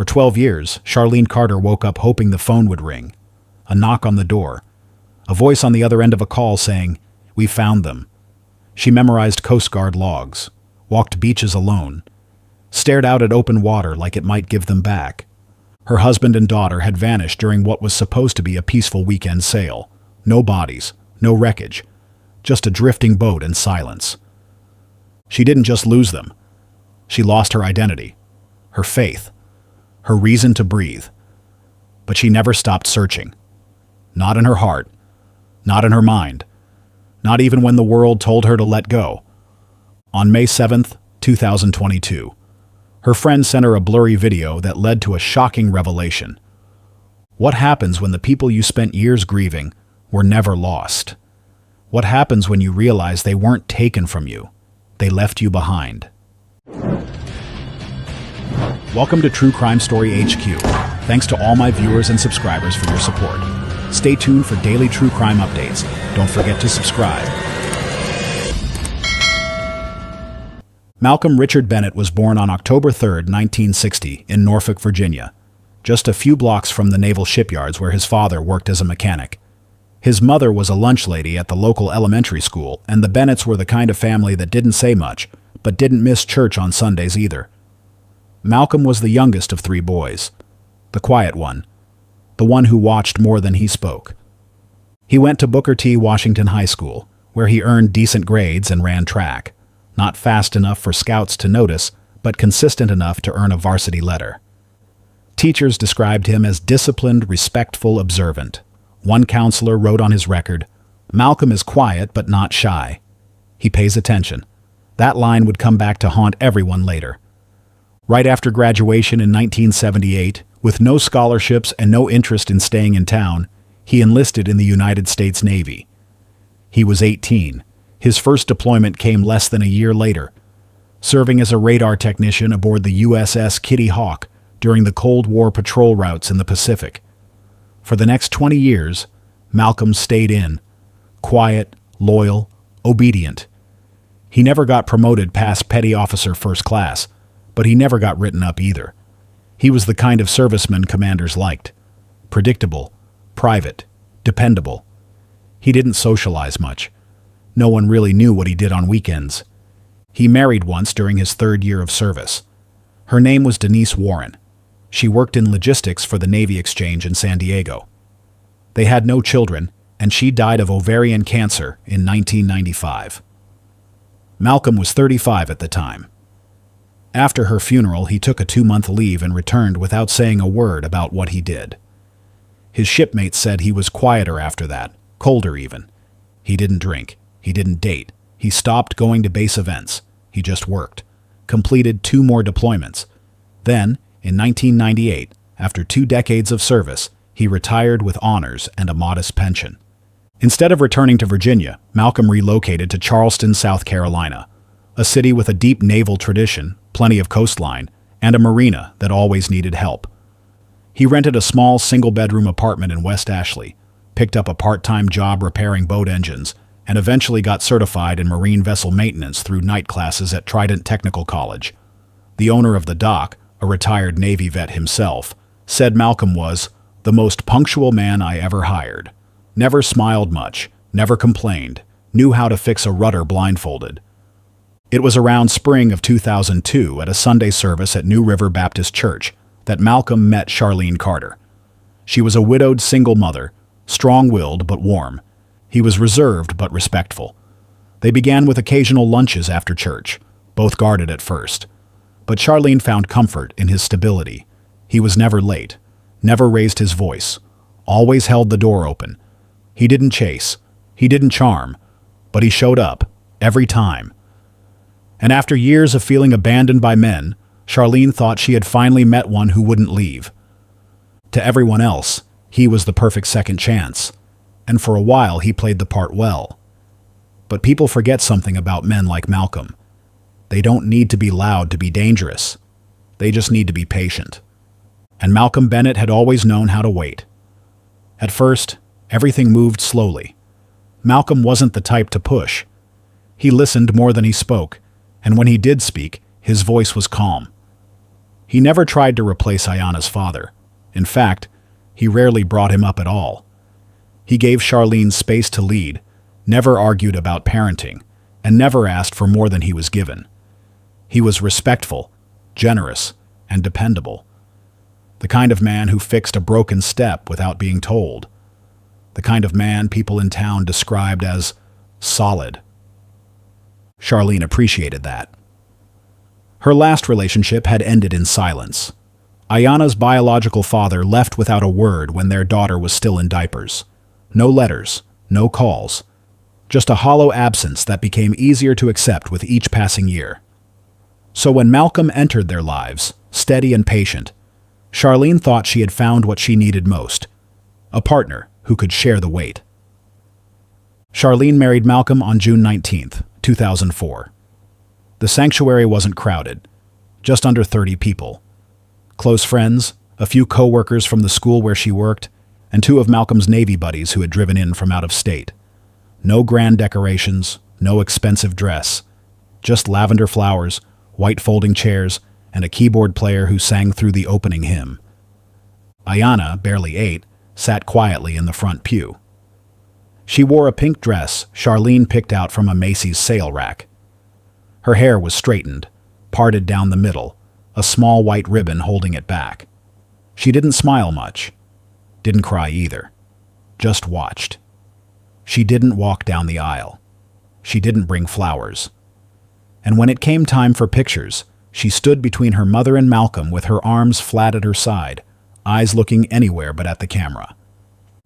For 12 years, Charlene Carter woke up hoping the phone would ring. A knock on the door. A voice on the other end of a call saying, "We found them." She memorized Coast Guard logs, walked beaches alone, stared out at open water like it might give them back. Her husband and daughter had vanished during what was supposed to be a peaceful weekend sail. No bodies, no wreckage, just a drifting boat and silence. She didn't just lose them. She lost her identity, her faith, her reason to breathe. But she never stopped searching. Not in her heart, not in her mind, not even when the world told her to let go. On May 7th, 2022, her friend sent her a blurry video that led to a shocking revelation. What happens when the people you spent years grieving were never lost? What happens when you realize they weren't taken from you? They left you behind. Welcome to True Crime Story HQ. Thanks to all my viewers and subscribers for your support. Stay tuned for daily true crime updates. Don't forget to subscribe. Malcolm Richard Bennett was born on October 3, 1960, in Norfolk, Virginia, just a few blocks from the naval shipyards where his father worked as a mechanic. His mother was a lunch lady at the local elementary school, and the Bennetts were the kind of family that didn't say much, but didn't miss church on Sundays either. Malcolm was the youngest of three boys, the quiet one, the one who watched more than he spoke. He went to Booker T. Washington High School, where he earned decent grades and ran track, not fast enough for scouts to notice, but consistent enough to earn a varsity letter. Teachers described him as disciplined, respectful, observant. One counselor wrote on his record, "Malcolm is quiet but not shy. He pays attention." That line would come back to haunt everyone later. Right after graduation in 1978, with no scholarships and no interest in staying in town, he enlisted in the United States Navy. He was 18. His first deployment came less than a year later, serving as a radar technician aboard the USS Kitty Hawk during the Cold War patrol routes in the Pacific. For the next 20 years, Malcolm stayed in, quiet, loyal, obedient. He never got promoted past petty officer first class, but he never got written up either. He was the kind of serviceman commanders liked. Predictable, private, dependable. He didn't socialize much. No one really knew what he did on weekends. He married once during his 3rd year of service. Her name was Denise Warren. She worked in logistics for the Navy Exchange in San Diego. They had no children, and she died of ovarian cancer in 1995. Malcolm was 35 at the time. After her funeral, he took a 2-month leave and returned without saying a word about what he did. His shipmates said he was quieter after that, colder even. He didn't drink. He didn't date. He stopped going to base events. He just worked. Completed 2 more deployments. Then, in 1998, after 2 decades of service, he retired with honors and a modest pension. Instead of returning to Virginia, Malcolm relocated to Charleston, South Carolina, a city with a deep naval tradition, plenty of coastline, and a marina that always needed help. He rented a small single-bedroom apartment in West Ashley, picked up a part-time job repairing boat engines, and eventually got certified in marine vessel maintenance through night classes at Trident Technical College. The owner of the dock, a retired Navy vet himself, said Malcolm was the most punctual man I ever hired. Never smiled much, never complained, knew how to fix a rudder blindfolded. It was around spring of 2002 at a Sunday service at New River Baptist Church that Malcolm met Charlene Carter. She was a widowed single mother, strong-willed but warm. He was reserved but respectful. They began with occasional lunches after church, both guarded at first. But Charlene found comfort in his stability. He was never late, never raised his voice, always held the door open. He didn't chase, he didn't charm, but he showed up, every time. And after years of feeling abandoned by men, Charlene thought she had finally met one who wouldn't leave. To everyone else, he was the perfect second chance, and for a while he played the part well. But people forget something about men like Malcolm. They don't need to be loud to be dangerous. They just need to be patient. And Malcolm Bennett had always known how to wait. At first, everything moved slowly. Malcolm wasn't the type to push. He listened more than he spoke, and when he did speak, his voice was calm. He never tried to replace Ayana's father. In fact, he rarely brought him up at all. He gave Charlene space to lead, never argued about parenting, and never asked for more than he was given. He was respectful, generous, and dependable. The kind of man who fixed a broken step without being told. The kind of man people in town described as solid. Charlene appreciated that. Her last relationship had ended in silence. Ayana's biological father left without a word when their daughter was still in diapers. No letters, no calls. Just a hollow absence that became easier to accept with each passing year. So when Malcolm entered their lives, steady and patient, Charlene thought she had found what she needed most, a partner who could share the weight. Charlene married Malcolm on June 19, 2004. The sanctuary wasn't crowded, just under 30 people. Close friends, a few co-workers from the school where she worked, and 2 of Malcolm's Navy buddies who had driven in from out of state. No grand decorations, no expensive dress, just lavender flowers, white folding chairs, and a keyboard player who sang through the opening hymn. Ayana, barely 8, sat quietly in the front pew. She wore a pink dress Charlene picked out from a Macy's sale rack. Her hair was straightened, parted down the middle, a small white ribbon holding it back. She didn't smile much. Didn't cry either. Just watched. She didn't walk down the aisle. She didn't bring flowers. And when it came time for pictures, she stood between her mother and Malcolm with her arms flat at her side, eyes looking anywhere but at the camera.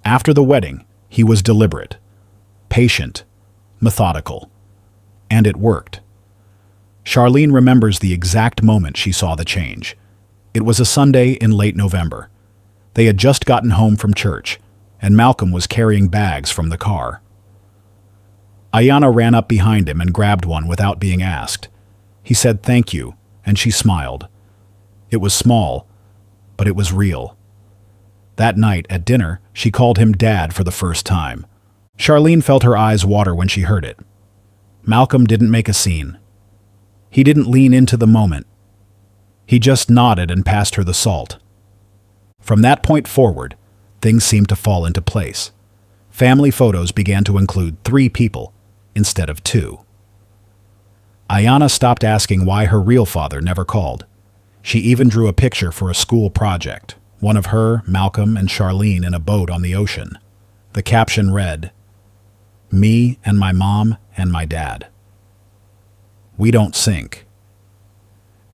After the wedding, he was deliberate, patient, methodical. And it worked. Charlene remembers the exact moment she saw the change. It was a Sunday in late November. They had just gotten home from church, and Malcolm was carrying bags from the car. Ayana ran up behind him and grabbed one without being asked. He said thank you, and she smiled. It was small, but it was real. That night, at dinner, she called him Dad for the first time. Charlene felt her eyes water when she heard it. Malcolm didn't make a scene. He didn't lean into the moment. He just nodded and passed her the salt. From that point forward, things seemed to fall into place. Family photos began to include 3 people instead of 2. Ayana stopped asking why her real father never called. She even drew a picture for a school project, one of her, Malcolm, and Charlene in a boat on the ocean. The caption read, "Me and my mom and my dad. We don't sink."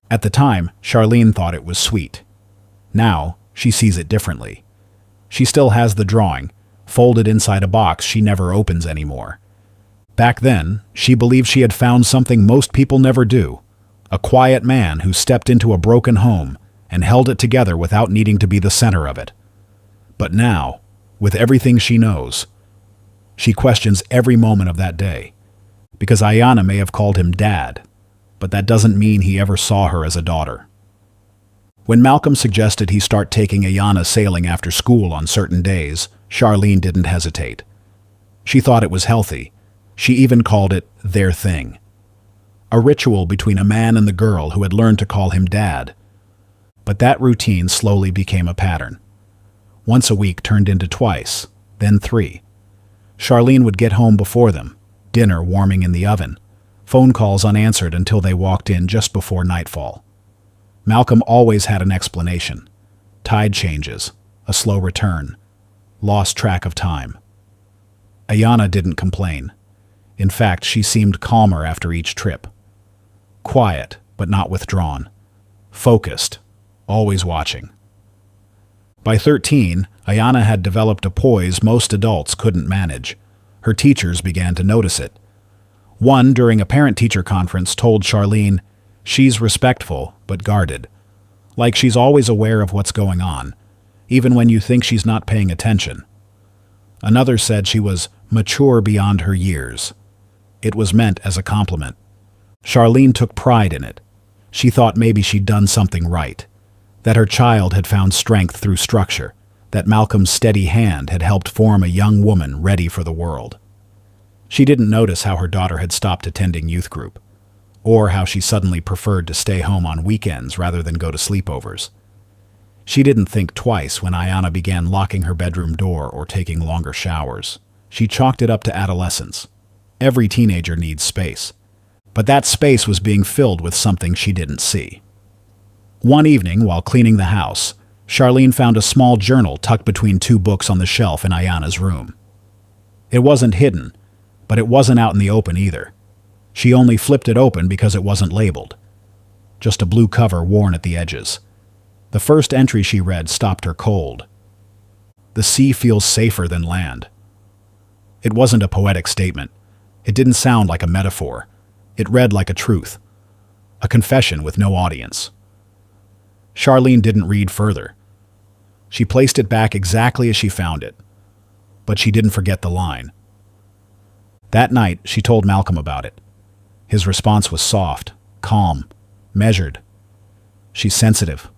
At the time, Charlene thought it was sweet. Now, she sees it differently. She still has the drawing, folded inside a box she never opens anymore. Back then, she believed she had found something most people never do, a quiet man who stepped into a broken home and held it together without needing to be the center of it. But now, with everything she knows, she questions every moment of that day, because Ayana may have called him Dad, but that doesn't mean he ever saw her as a daughter. When Malcolm suggested he start taking Ayana sailing after school on certain days, Charlene didn't hesitate. She thought it was healthy. She even called it their thing. A ritual between a man and the girl who had learned to call him Dad. But that routine slowly became a pattern. Once a week turned into twice, then 3. Charlene would get home before them, dinner warming in the oven, phone calls unanswered until they walked in just before nightfall. Malcolm always had an explanation. Tide changes, a slow return, lost track of time. Ayana didn't complain. In fact, she seemed calmer after each trip. Quiet, but not withdrawn. Focused, always watching. By 13, Ayana had developed a poise most adults couldn't manage. Her teachers began to notice it. One, during a parent-teacher conference, told Charlene, "She's respectful, but guarded. Like she's always aware of what's going on, even when you think she's not paying attention." Another said she was mature beyond her years. It was meant as a compliment. Charlene took pride in it. She thought maybe she'd done something right, that her child had found strength through structure, that Malcolm's steady hand had helped form a young woman ready for the world. She didn't notice how her daughter had stopped attending youth group. or how she suddenly preferred to stay home on weekends rather than go to sleepovers. She didn't think twice when Ayanna began locking her bedroom door or taking longer showers. She chalked it up to adolescence. Every teenager needs space. But that space was being filled with something she didn't see. One evening, while cleaning the house, Charlene found a small journal tucked between two books on the shelf in Ayanna's room. It wasn't hidden, but it wasn't out in the open either. She only flipped it open because it wasn't labeled. Just a blue cover worn at the edges. The first entry she read stopped her cold. The sea feels safer than land. It wasn't a poetic statement. It didn't sound like a metaphor. It read like a truth. A confession with no audience. Charlene didn't read further. She placed it back exactly as she found it. But she didn't forget the line. That night, she told Malcolm about it. His response was soft, calm, measured. She's sensitive.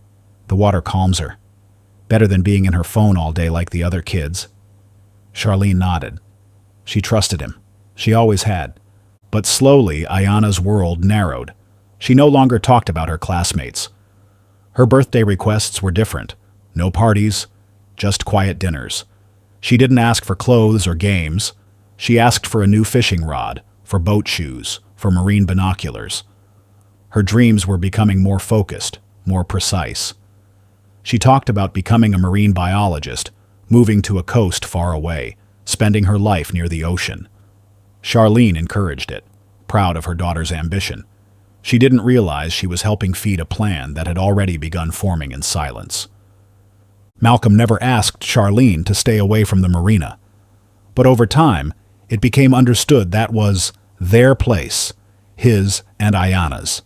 The water calms her. Better than being in her phone all day like the other kids. Charlene nodded. She trusted him. She always had. But slowly, Ayanna's world narrowed. She no longer talked about her classmates. Her birthday requests were different. No parties, just quiet dinners. She didn't ask for clothes or games. She asked for a new fishing rod, for boat shoes, for marine binoculars. Her dreams were becoming more focused, more precise. She talked about becoming a marine biologist, moving to a coast far away, spending her life near the ocean. Charlene encouraged it, proud of her daughter's ambition. She didn't realize she was helping feed a plan that had already begun forming in silence. Malcolm never asked Charlene to stay away from the marina. But over time, it became understood that was their place, his and Ayanna's.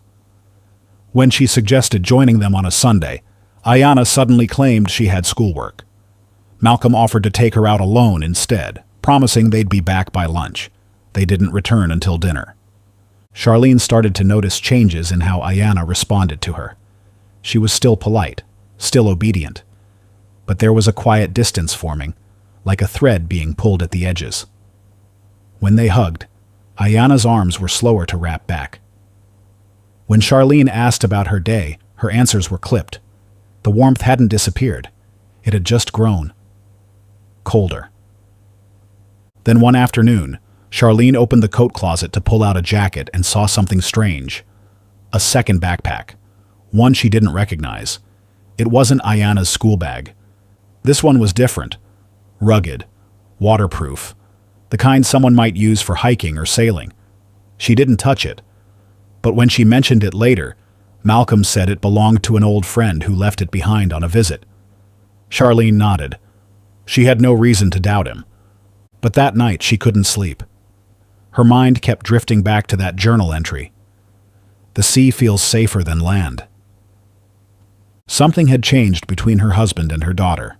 When she suggested joining them on a Sunday, Ayanna suddenly claimed she had schoolwork. Malcolm offered to take her out alone instead, promising they'd be back by lunch. They didn't return until dinner. Charlene started to notice changes in how Ayanna responded to her. She was still polite, still obedient. But there was a quiet distance forming, like a thread being pulled at the edges. When they hugged, Ayanna's arms were slower to wrap back. When Charlene asked about her day, her answers were clipped. The warmth hadn't disappeared. It had just grown. Colder. Then one afternoon, Charlene opened the coat closet to pull out a jacket and saw something strange. A second backpack. One she didn't recognize. It wasn't Ayanna's school bag. This one was different. Rugged. Waterproof. The kind someone might use for hiking or sailing. She didn't touch it. But when she mentioned it later, Malcolm said it belonged to an old friend who left it behind on a visit. Charlene nodded. She had no reason to doubt him. But that night she couldn't sleep. Her mind kept drifting back to that journal entry. The sea feels safer than land. Something had changed between her husband and her daughter.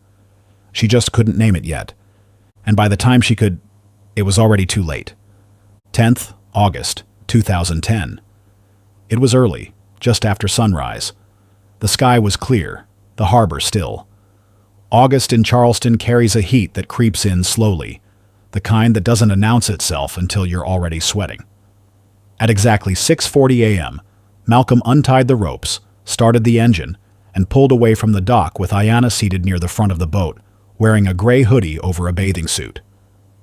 She just couldn't name it yet. And by the time she could, it was already too late. 10th August, 2010. It was early, just after sunrise. The sky was clear, the harbor still. August in Charleston carries a heat that creeps in slowly, the kind that doesn't announce itself until you're already sweating. At exactly 6:40 a.m., Malcolm untied the ropes, started the engine, and pulled away from the dock with Ayanna seated near the front of the boat, wearing a gray hoodie over a bathing suit.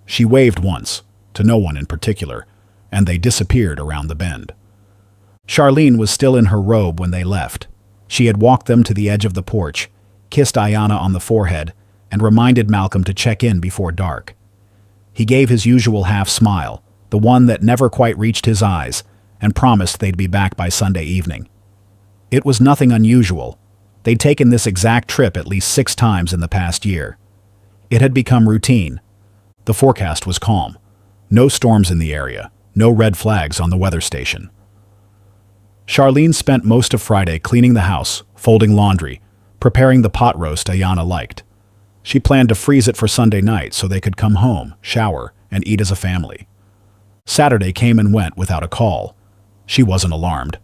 She waved once, to no one in particular, and they disappeared around the bend. Charlene was still in her robe when they left. She had walked them to the edge of the porch, kissed Ayanna on the forehead, and reminded Malcolm to check in before dark. He gave his usual half smile, the one that never quite reached his eyes, and promised they'd be back by Sunday evening. It was nothing unusual. They'd taken this exact trip at least 6 times in the past year. It had become routine. The forecast was calm. No storms in the area, no red flags on the weather station. Charlene spent most of Friday cleaning the house, folding laundry, preparing the pot roast Ayanna liked. She planned to freeze it for Sunday night so they could come home, shower, and eat as a family. Saturday came and went without a call. She wasn't alarmed.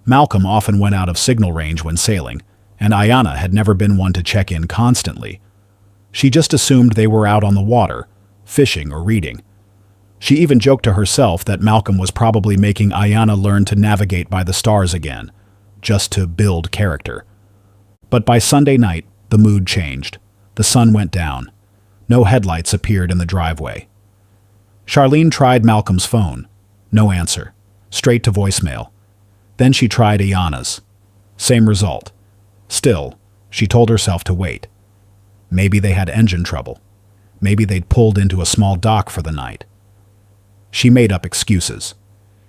Malcolm often went out of signal range when sailing, and Ayanna had never been one to check in constantly. She just assumed they were out on the water, fishing or reading. She even joked to herself that Malcolm was probably making Ayanna learn to navigate by the stars again, just to build character. But by Sunday night, the mood changed. The sun went down. No headlights appeared in the driveway. Charlene tried Malcolm's phone. No answer. Straight to voicemail. Then she tried Ayanna's. Same result. Still, she told herself to wait. Maybe they had engine trouble. Maybe they'd pulled into a small dock for the night. She made up excuses.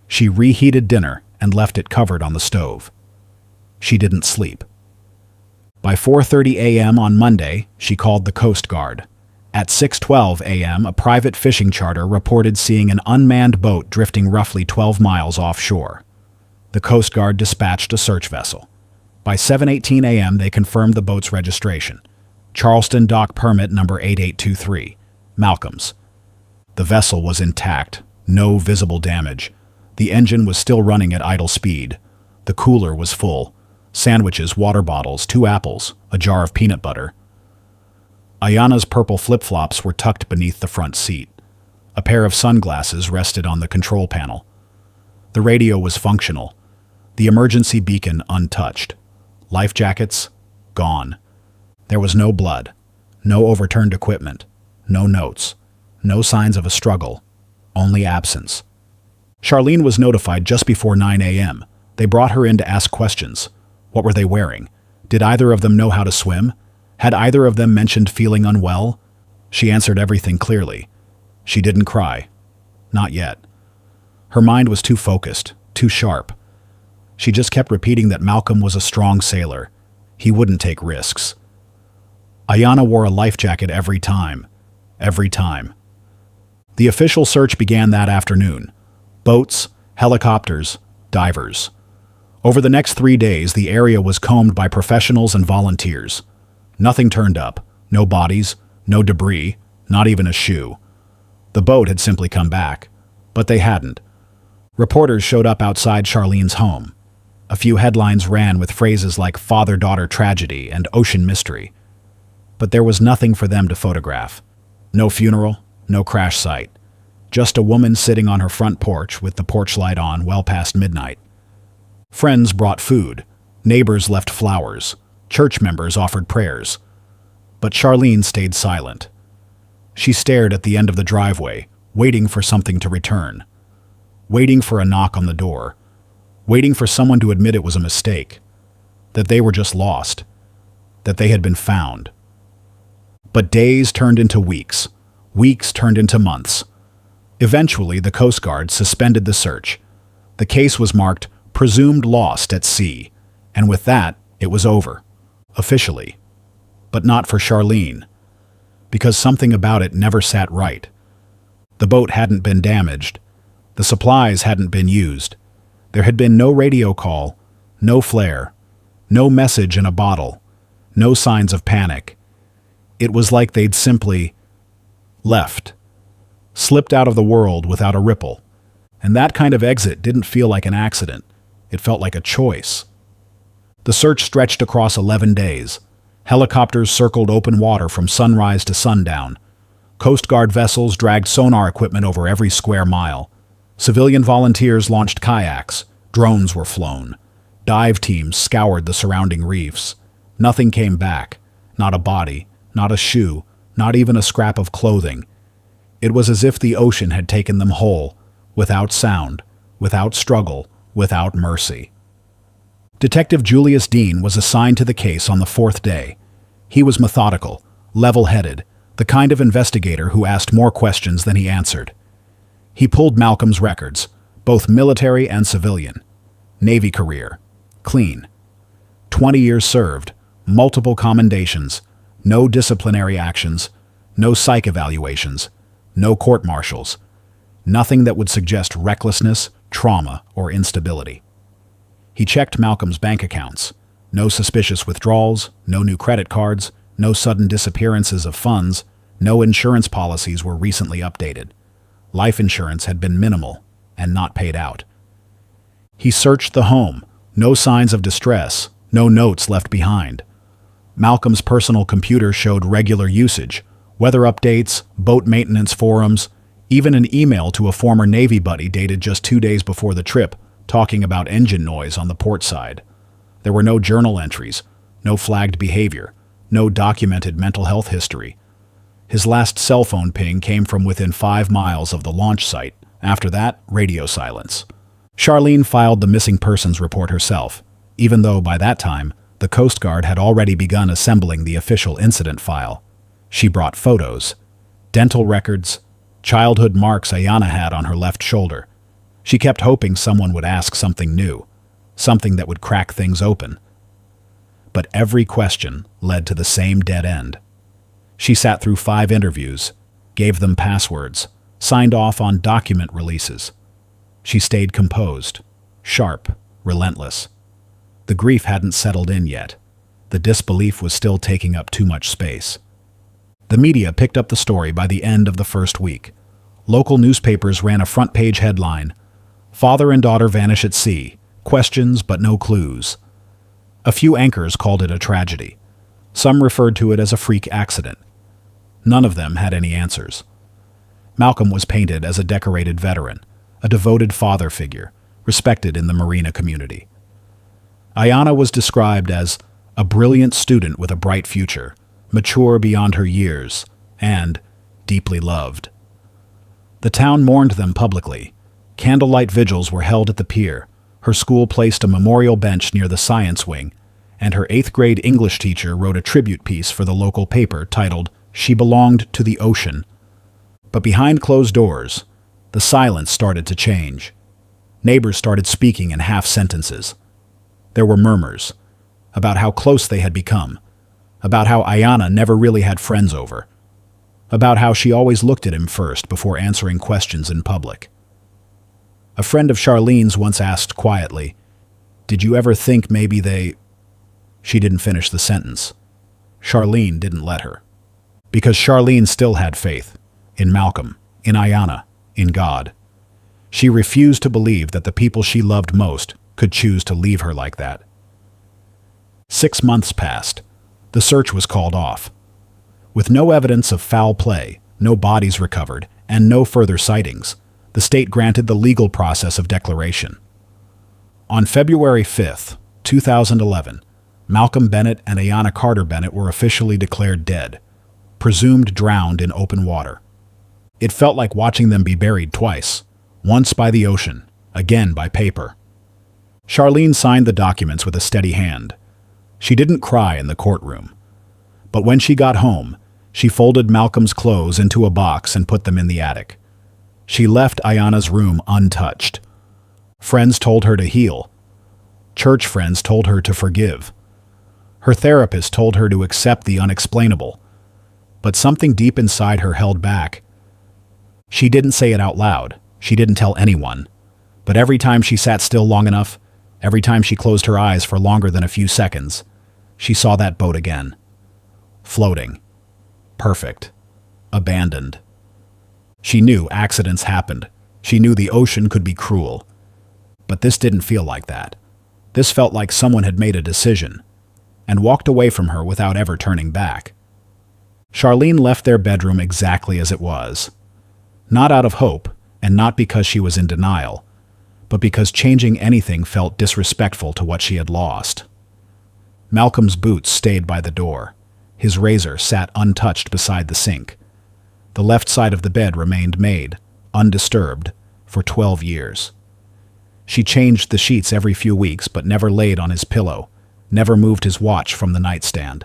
She reheated dinner and left it covered on the stove. She didn't sleep. By 4:30 a.m. on Monday, she called the Coast Guard. At 6:12 a.m., a private fishing charter reported seeing an unmanned boat drifting roughly 12 miles offshore. The Coast Guard dispatched a search vessel. By 7:18 a.m., they confirmed the boat's registration. Charleston Dock Permit number 8823, Malcolm's. The vessel was intact, no visible damage. The engine was still running at idle speed. The cooler was full. Sandwiches, water bottles, 2 apples, a jar of peanut butter. Ayanna's purple flip-flops were tucked beneath the front seat. A pair of sunglasses rested on the control panel. The radio was functional. The emergency beacon untouched. Life jackets, gone. There was no blood, no overturned equipment, no notes, no signs of a struggle, only absence. Charlene was notified just before 9 a.m. They brought her in to ask questions. What were they wearing? Did either of them know how to swim? Had either of them mentioned feeling unwell? She answered everything clearly. She didn't cry. Not yet. Her mind was too focused, too sharp. She just kept repeating that Malcolm was a strong sailor. He wouldn't take risks. Ayanna wore a life jacket every time. Every time. The official search began that afternoon. Boats, helicopters, divers. Over the next 3 days, the area was combed by professionals and volunteers. Nothing turned up. No bodies, no debris, not even a shoe. The boat had simply come back. But they hadn't. Reporters showed up outside Charlene's home. A few headlines ran with phrases like father-daughter tragedy and ocean mystery. But there was nothing for them to photograph. No funeral, no crash site. Just a woman sitting on her front porch with the porch light on well past midnight. Friends brought food. Neighbors left flowers. Church members offered prayers. But Charlene stayed silent. She stared at the end of the driveway, waiting for something to return. Waiting for a knock on the door. Waiting for someone to admit it was a mistake. That they were just lost. That they had been found. But days turned into weeks. Weeks turned into months. Eventually, the Coast Guard suspended the search. The case was marked presumed lost at sea, and with that, it was over. Officially. But not for Charlene. Because something about it never sat right. The boat hadn't been damaged. The supplies hadn't been used. There had been no radio call, no flare, no message in a bottle, no signs of panic. It was like they'd simply left. Slipped out of the world without a ripple. And that kind of exit didn't feel like an accident. It felt like a choice. The search stretched across 11 days. Helicopters circled open water from sunrise to sundown. Coast Guard vessels dragged sonar equipment over every square mile. Civilian volunteers launched kayaks. Drones were flown. Dive teams scoured the surrounding reefs. Nothing came back. Not a body, not a shoe, not even a scrap of clothing. It was as if the ocean had taken them whole, without sound, without struggle, without mercy. Detective Julius Dean was assigned to the case on the 4th day. He was methodical, level-headed, the kind of investigator who asked more questions than he answered. He pulled Malcolm's records, both military and civilian. Navy career. Clean. 20 years served, multiple commendations, no disciplinary actions, no psych evaluations, no court-martials, nothing that would suggest recklessness, trauma, or instability. He checked Malcolm's bank accounts. No suspicious withdrawals, no new credit cards, no sudden disappearances of funds, no insurance policies were recently updated. Life insurance had been minimal and not paid out. He searched the home. No signs of distress, no notes left behind. Malcolm's personal computer showed regular usage, weather updates, boat maintenance forums, Even an email to a former Navy buddy dated just 2 days before the trip, talking about engine noise on the port side. There were no journal entries, no flagged behavior, no documented mental health history. His last cell phone ping came from within 5 miles of the launch site. After that, radio silence. Charlene filed the missing persons report herself, even though by that time, the Coast Guard had already begun assembling the official incident file. She brought photos, dental records, childhood marks Ayana had on her left shoulder. She kept hoping someone would ask something new, something that would crack things open. But every question led to the same dead end. She sat through 5 interviews, gave them passwords, signed off on document releases. She stayed composed, sharp, relentless. The grief hadn't settled in yet. The disbelief was still taking up too much space. The media picked up the story by the end of the first week. Local newspapers ran a front-page headline, "Father and daughter vanish at sea. Questions but no clues." A few anchors called it a tragedy. Some referred to it as a freak accident. None of them had any answers. Malcolm was painted as a decorated veteran, a devoted father figure, respected in the marina community. Ayana was described as a brilliant student with a bright future, mature beyond her years, and deeply loved. The town mourned them publicly. Candlelight vigils were held at the pier. Her school placed a memorial bench near the science wing, and her 8th grade English teacher wrote a tribute piece for the local paper titled, "She Belonged to the Ocean." But behind closed doors, the silence started to change. Neighbors started speaking in half sentences. There were murmurs about how close they had become, about how Ayana never really had friends over, about how she always looked at him first before answering questions in public. A friend of Charlene's once asked quietly, "Did you ever think maybe they—" She didn't finish the sentence. Charlene didn't let her. Because Charlene still had faith. In Malcolm, in Ayana, in God. She refused to believe that the people she loved most could choose to leave her like that. 6 months passed. The search was called off. With no evidence of foul play, no bodies recovered, and no further sightings, the state granted the legal process of declaration. On February 5, 2011, Malcolm Bennett and Ayana Carter Bennett were officially declared dead, presumed drowned in open water. It felt like watching them be buried twice, once by the ocean, again by paper. Charlene signed the documents with a steady hand. She didn't cry in the courtroom. But when she got home, she folded Malcolm's clothes into a box and put them in the attic. She left Ayana's room untouched. Friends told her to heal. Church friends told her to forgive. Her therapist told her to accept the unexplainable. But something deep inside her held back. She didn't say it out loud. She didn't tell anyone. But every time she sat still long enough, every time she closed her eyes for longer than a few seconds, she saw that boat again. Floating. Perfect. Abandoned. She knew accidents happened. She knew the ocean could be cruel. But this didn't feel like that. This felt like someone had made a decision and walked away from her without ever turning back. Charlene left their bedroom exactly as it was. Not out of hope, and not because she was in denial, but because changing anything felt disrespectful to what she had lost. Malcolm's boots stayed by the door. His razor sat untouched beside the sink. The left side of the bed remained made, undisturbed, for 12 years. She changed the sheets every few weeks but never laid on his pillow, never moved his watch from the nightstand.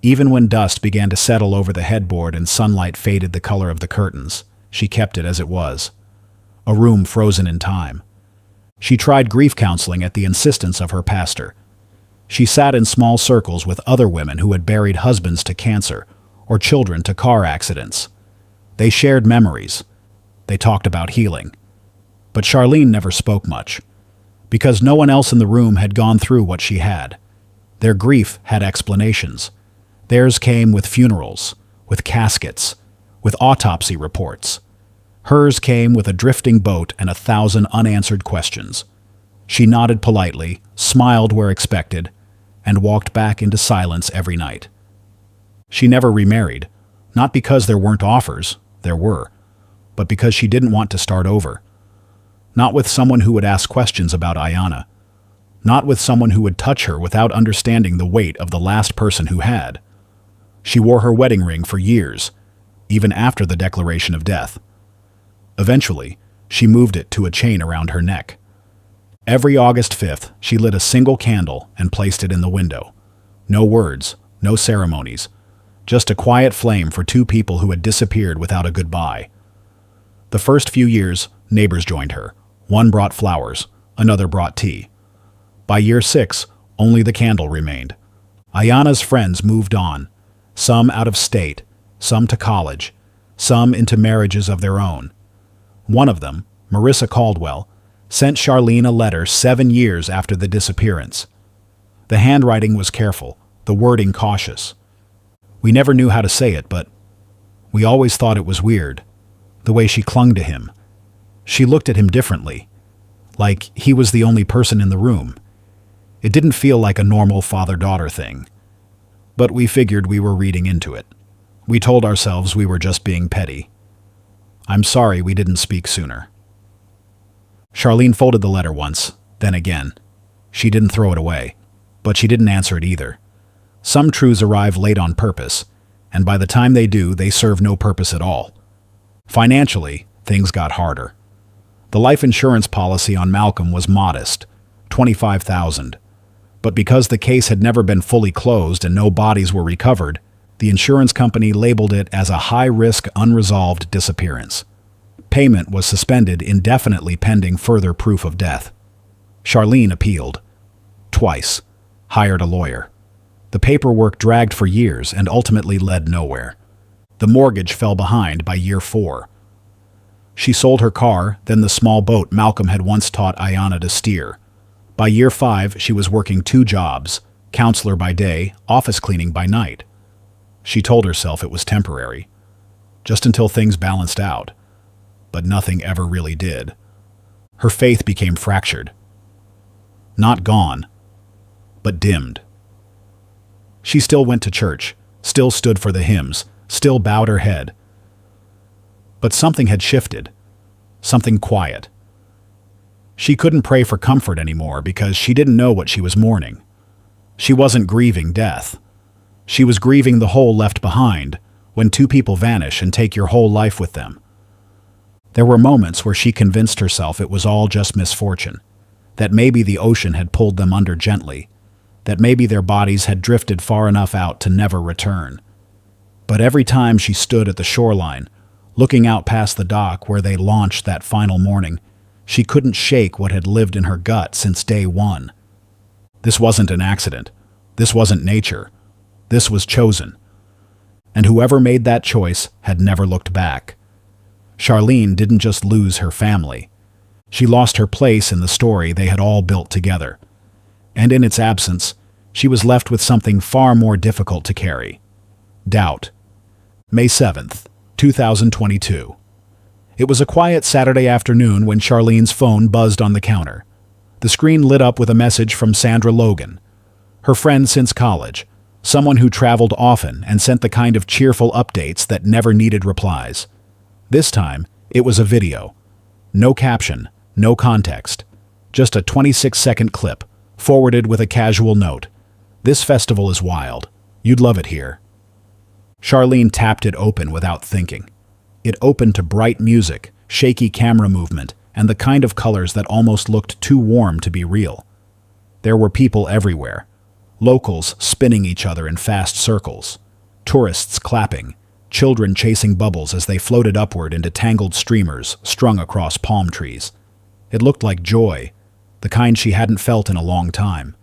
Even when dust began to settle over the headboard and sunlight faded the color of the curtains, she kept it as it was. A room frozen in time. She tried grief counseling at the insistence of her pastor. She sat in small circles with other women who had buried husbands to cancer or children to car accidents. They shared memories. They talked about healing. But Charlene never spoke much, because no one else in the room had gone through what she had. Their grief had explanations. Theirs came with funerals, with caskets, with autopsy reports. Hers came with a drifting boat and 1,000 unanswered questions. She nodded politely, smiled where expected, and walked back into silence every night. She never remarried, not because there weren't offers, there were, but because she didn't want to start over. Not with someone who would ask questions about Ayanna. Not with someone who would touch her without understanding the weight of the last person who had. She wore her wedding ring for years, even after the declaration of death. Eventually, she moved it to a chain around her neck. Every August 5th, she lit a single candle and placed it in the window. No words, no ceremonies, just a quiet flame for two people who had disappeared without a goodbye. The first few years, neighbors joined her. One brought flowers, another brought tea. By year 6, only the candle remained. Ayanna's friends moved on, some out of state, some to college, some into marriages of their own. One of them, Marissa Caldwell, sent Charlene a letter 7 years after the disappearance. The handwriting was careful, the wording cautious. We never knew how to say it, but we always thought it was weird, the way she clung to him. She looked at him differently, like he was the only person in the room. It didn't feel like a normal father-daughter thing. But we figured we were reading into it. We told ourselves we were just being petty. I'm sorry we didn't speak sooner. Charlene folded the letter once, then again. She didn't throw it away, but she didn't answer it either. Some truths arrive late on purpose, and by the time they do, they serve no purpose at all. Financially, things got harder. The life insurance policy on Malcolm was modest, $25,000. But because the case had never been fully closed and no bodies were recovered, the insurance company labeled it as a high-risk, unresolved disappearance. Payment was suspended indefinitely pending further proof of death. Charlene appealed. Twice. Hired a lawyer. The paperwork dragged for years and ultimately led nowhere. The mortgage fell behind by year 4. She sold her car, then the small boat Malcolm had once taught Ayanna to steer. By year 5, she was working 2 jobs, counselor by day, office cleaning by night. She told herself it was temporary, just until things balanced out. But nothing ever really did. Her faith became fractured. Not gone, but dimmed. She still went to church, still stood for the hymns, still bowed her head. But something had shifted, something quiet. She couldn't pray for comfort anymore because she didn't know what she was mourning. She wasn't grieving death. She was grieving the hole left behind when 2 people vanish and take your whole life with them. There were moments where she convinced herself it was all just misfortune, that maybe the ocean had pulled them under gently, that maybe their bodies had drifted far enough out to never return. But every time she stood at the shoreline, looking out past the dock where they launched that final morning, she couldn't shake what had lived in her gut since day 1. This wasn't an accident. This wasn't nature. This was chosen. And whoever made that choice had never looked back. Charlene didn't just lose her family. She lost her place in the story they had all built together. And in its absence, she was left with something far more difficult to carry. Doubt. May 7th, 2022. It was a quiet Saturday afternoon when Charlene's phone buzzed on the counter. The screen lit up with a message from Sandra Logan, her friend since college, someone who traveled often and sent the kind of cheerful updates that never needed replies. This time, it was a video. No caption, no context. Just a 26-second clip, forwarded with a casual note. This festival is wild. You'd love it here. Charlene tapped it open without thinking. It opened to bright music, shaky camera movement, and the kind of colors that almost looked too warm to be real. There were people everywhere. Locals spinning each other in fast circles. Tourists clapping. Children chasing bubbles as they floated upward into tangled streamers strung across palm trees. It looked like joy, the kind she hadn't felt in a long time.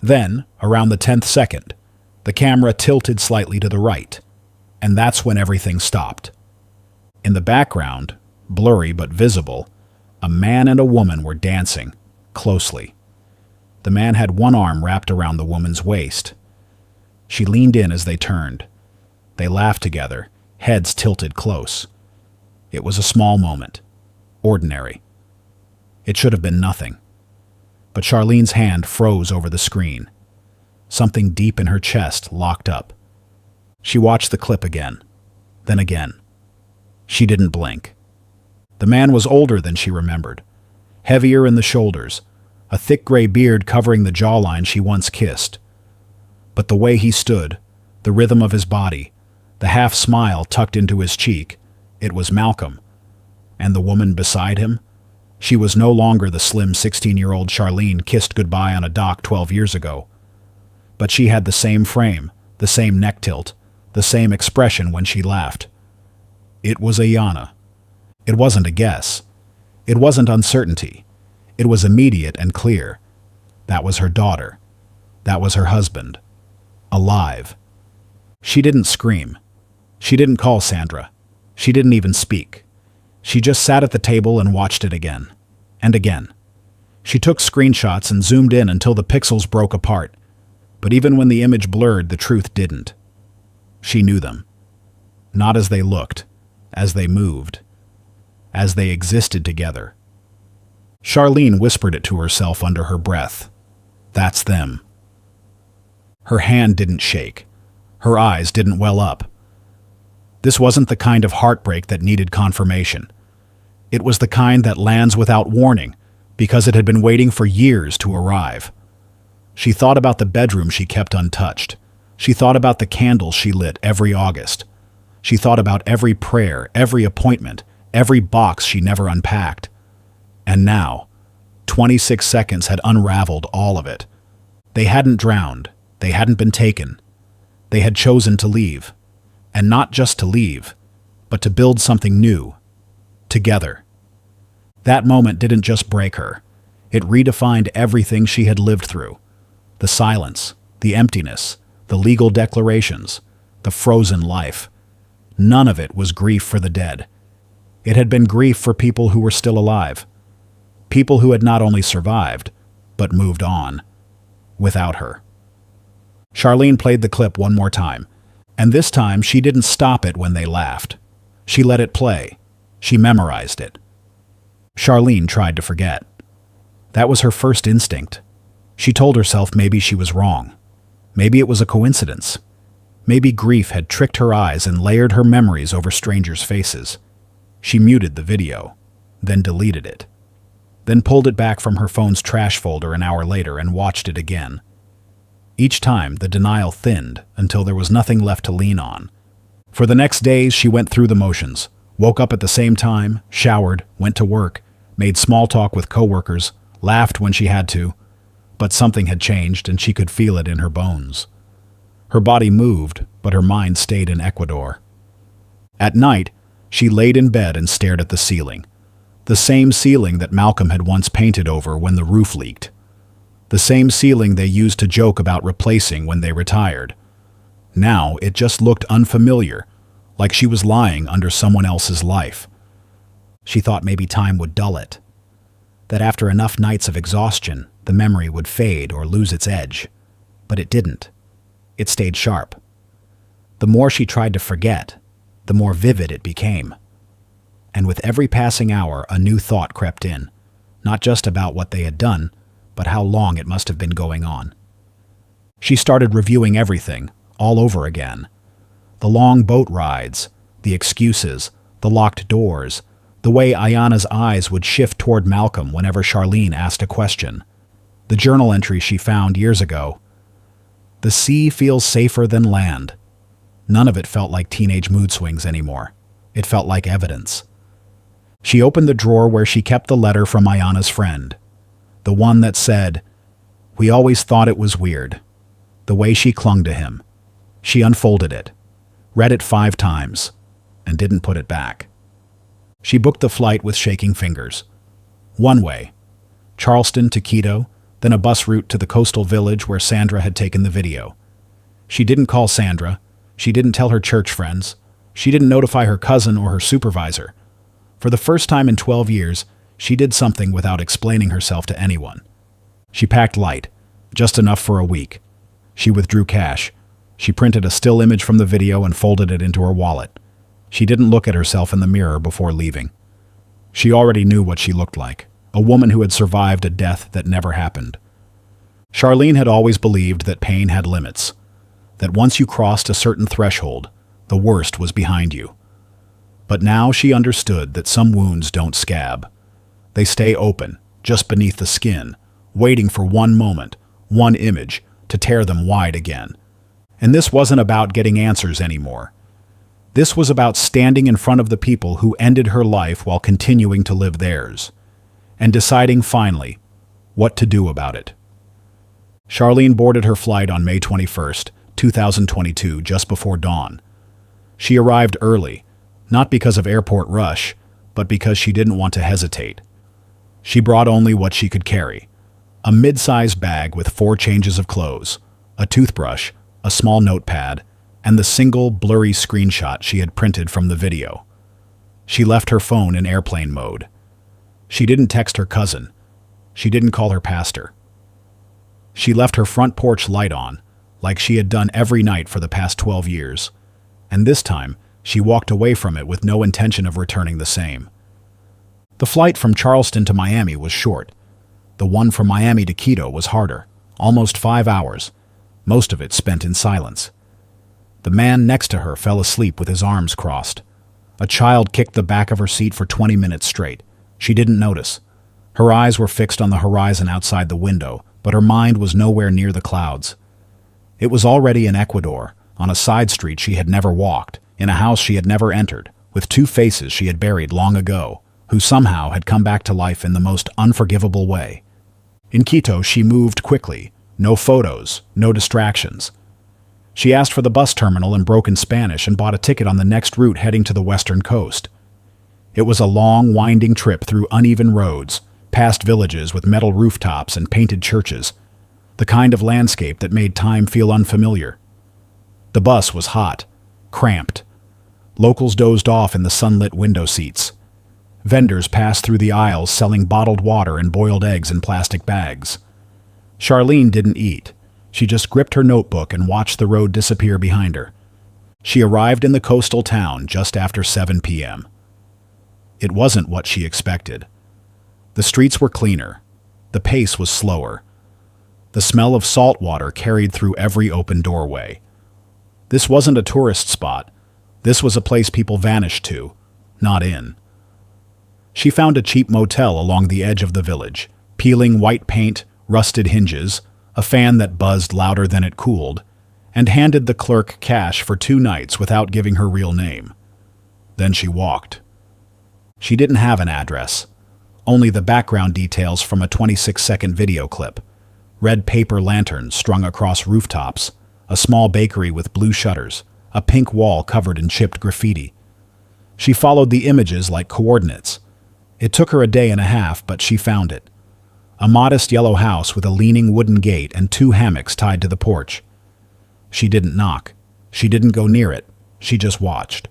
Then, around the 10th second, the camera tilted slightly to the right, and that's when everything stopped. In the background, blurry but visible, a man and a woman were dancing, closely. The man had one arm wrapped around the woman's waist. She leaned in as they turned. They laughed together, heads tilted close. It was a small moment. Ordinary. It should have been nothing. But Charlene's hand froze over the screen. Something deep in her chest locked up. She watched the clip again, then again. She didn't blink. The man was older than she remembered, heavier in the shoulders, a thick gray beard covering the jawline she once kissed. But the way he stood, the rhythm of his body, the half-smile tucked into his cheek, it was Malcolm. And the woman beside him? She was no longer the slim 16-year-old Charlene kissed goodbye on a dock 12 years ago. But she had the same frame, the same neck tilt, the same expression when she laughed. It was Ayanna. It wasn't a guess. It wasn't uncertainty. It was immediate and clear. That was her daughter. That was her husband. Alive. She didn't scream. She didn't call Sandra. She didn't even speak. She just sat at the table and watched it again. And again. She took screenshots and zoomed in until the pixels broke apart. But even when the image blurred, the truth didn't. She knew them. Not as they looked, as they moved, as they existed together. Charlene whispered it to herself under her breath. That's them. Her hand didn't shake. Her eyes didn't well up. This wasn't the kind of heartbreak that needed confirmation. It was the kind that lands without warning, because it had been waiting for years to arrive. She thought about the bedroom she kept untouched. She thought about the candles she lit every August. She thought about every prayer, every appointment, every box she never unpacked. And now, 26 seconds had unraveled all of it. They hadn't drowned. They hadn't been taken. They had chosen to leave. And not just to leave, but to build something new. Together. That moment didn't just break her. It redefined everything she had lived through. The silence, the emptiness, the legal declarations, the frozen life. None of it was grief for the dead. It had been grief for people who were still alive. People who had not only survived, but moved on. Without her. Charlene played the clip one more time, and this time she didn't stop it when they laughed. She let it play. She memorized it. Charlene tried to forget. That was her first instinct. She told herself maybe she was wrong. Maybe it was a coincidence. Maybe grief had tricked her eyes and layered her memories over strangers' faces. She muted the video, then deleted it, then pulled it back from her phone's trash folder an hour later and watched it again. Each time, the denial thinned until there was nothing left to lean on. For the next days, she went through the motions, woke up at the same time, showered, went to work, made small talk with coworkers, laughed when she had to, but something had changed and she could feel it in her bones. Her body moved, but her mind stayed in Ecuador. At night, she laid in bed and stared at the ceiling. The same ceiling that Malcolm had once painted over when the roof leaked. The same ceiling they used to joke about replacing when they retired. Now it just looked unfamiliar, like she was lying under someone else's life. She thought maybe time would dull it. That after enough nights of exhaustion, the memory would fade or lose its edge. But it didn't. It stayed sharp. The more she tried to forget, the more vivid it became. And with every passing hour, a new thought crept in, not just about what they had done, but how long it must have been going on. She started reviewing everything, all over again. The long boat rides, the excuses, the locked doors, the way Ayanna's eyes would shift toward Malcolm whenever Charlene asked a question. The journal entry she found years ago. The sea feels safer than land. None of it felt like teenage mood swings anymore. It felt like evidence. She opened the drawer where she kept the letter from Ayanna's friend. The one that said, "We always thought it was weird." The way she clung to him. She unfolded it, read it 5 times, and didn't put it back. She booked the flight with shaking fingers. One way, Charleston to Quito, then a bus route to the coastal village where Sandra had taken the video. She didn't call Sandra. She didn't tell her church friends. She didn't notify her cousin or her supervisor. For the first time in 12 years, she did something without explaining herself to anyone. She packed light, just enough for a week. She withdrew cash. She printed a still image from the video and folded it into her wallet. She didn't look at herself in the mirror before leaving. She already knew what she looked like, a woman who had survived a death that never happened. Charlene had always believed that pain had limits, that once you crossed a certain threshold, the worst was behind you. But now she understood that some wounds don't scab. They stay open, just beneath the skin, waiting for one moment, one image, to tear them wide again. And this wasn't about getting answers anymore. This was about standing in front of the people who ended her life while continuing to live theirs, and deciding finally what to do about it. Charlene boarded her flight on May 21st, 2022, just before dawn. She arrived early, not because of airport rush, but because she didn't want to hesitate. She brought only what she could carry: a mid-sized bag with 4 changes of clothes, a toothbrush, a small notepad, and the single blurry screenshot she had printed from the video. She left her phone in airplane mode. She didn't text her cousin. She didn't call her pastor. She left her front porch light on, like she had done every night for the past 12 years. And this time, she walked away from it with no intention of returning the same. The flight from Charleston to Miami was short. The one from Miami to Quito was harder, almost 5 hours, most of it spent in silence. The man next to her fell asleep with his arms crossed. A child kicked the back of her seat for 20 minutes straight. She didn't notice. Her eyes were fixed on the horizon outside the window, but her mind was nowhere near the clouds. It was already in Ecuador, on a side street she had never walked, in a house she had never entered, with 2 faces she had buried long ago, who somehow had come back to life in the most unforgivable way. In Quito, she moved quickly. No photos, no distractions. She asked for the bus terminal in broken Spanish and bought a ticket on the next route heading to the western coast. It was a long, winding trip through uneven roads, past villages with metal rooftops and painted churches, the kind of landscape that made time feel unfamiliar. The bus was hot, cramped. Locals dozed off in the sunlit window seats. Vendors passed through the aisles selling bottled water and boiled eggs in plastic bags. Charlene didn't eat. She just gripped her notebook and watched the road disappear behind her. She arrived in the coastal town just after 7 p.m. It wasn't what she expected. The streets were cleaner. The pace was slower. The smell of salt water carried through every open doorway. This wasn't a tourist spot. This was a place people vanished to, not in. She found a cheap motel along the edge of the village, peeling white paint, rusted hinges, a fan that buzzed louder than it cooled, and handed the clerk cash for 2 nights without giving her real name. Then she walked. She didn't have an address, only the background details from a 26-second video clip: red paper lanterns strung across rooftops, a small bakery with blue shutters, a pink wall covered in chipped graffiti. She followed the images like coordinates. It took her a day and a half, but she found it. A modest yellow house with a leaning wooden gate and 2 hammocks tied to the porch. She didn't knock. She didn't go near it. She just watched.